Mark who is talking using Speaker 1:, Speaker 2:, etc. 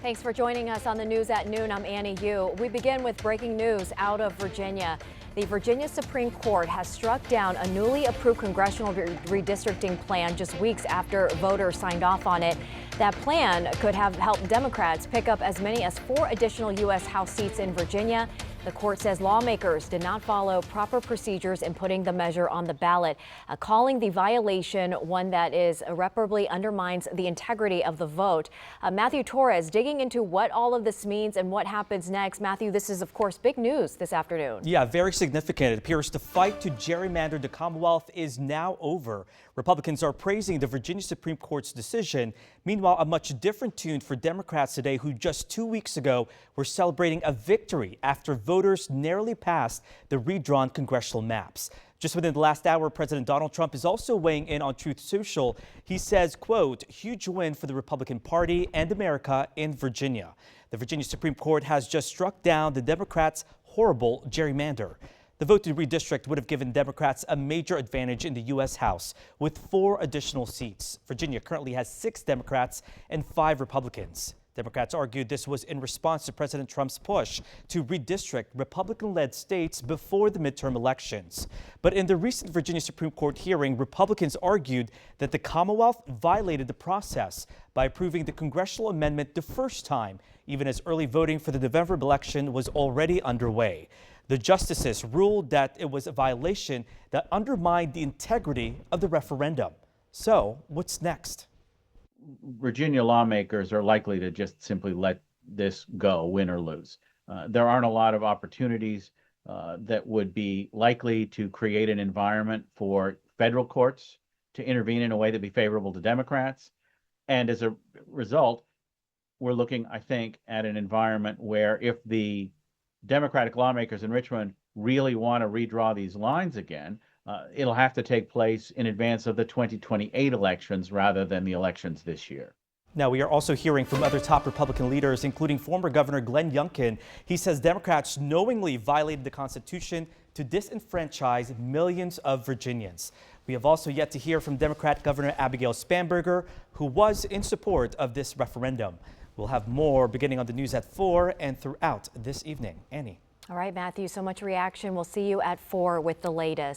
Speaker 1: Thanks for joining us on the news at noon. I'm Annie Yu. We begin with breaking news out of Virginia. The Virginia Supreme Court has struck down a newly approved congressional redistricting plan just weeks after voters signed off on it. That plan could have helped Democrats pick up as many as 4 additional U.S. House seats in Virginia. The court says lawmakers did not follow proper procedures in putting the measure on the ballot, calling the violation one that is irreparably undermines the integrity of the vote. Matthew Torres digging into what all of this means and what happens next. Matthew, this is, of course, big news this afternoon.
Speaker 2: Yeah, very significant. It appears the fight to gerrymander the Commonwealth is now over. Republicans are praising the Virginia Supreme Court's decision. Meanwhile, a much different tune for Democrats today, who just 2 weeks ago were celebrating a victory after voters narrowly passed the redrawn congressional maps. Just within the last hour, President Donald Trump is also weighing in on Truth Social. He says, quote, "Huge win for the Republican Party and America in Virginia." The Virginia Supreme Court has just struck down the Democrats' horrible gerrymander. The vote to redistrict would have given Democrats a major advantage in the U.S. House with 4 additional seats. Virginia currently has 6 Democrats and 5 Republicans. Democrats argued this was in response to President Trump's push to redistrict Republican-led states before the midterm elections. But in the recent Virginia Supreme Court hearing, Republicans argued that the Commonwealth violated the process by approving the congressional amendment the first time, even as early voting for the November election was already underway. The justices ruled that it was a violation that undermined the integrity of the referendum. So, what's next?
Speaker 3: Virginia lawmakers are likely to just simply let this go, win or lose. There aren't a lot of opportunities that would be likely to create an environment for federal courts to intervene in a way that'd be favorable to Democrats. And as a result, we're looking, I think, at an environment where if the Democratic lawmakers in Richmond really want to redraw these lines again, it'll have to take place in advance of the 2028 elections rather than the elections this year.
Speaker 2: Now, we are also hearing from other top Republican leaders, including former Governor Glenn Youngkin. He says Democrats knowingly violated the Constitution to disenfranchise millions of Virginians. We have also yet to hear from Democrat Governor Abigail Spanberger, who was in support of this referendum. We'll have more beginning on the news at 4 and throughout this evening. Annie.
Speaker 1: All right, Matthew, so much reaction. We'll see you at 4 with the latest.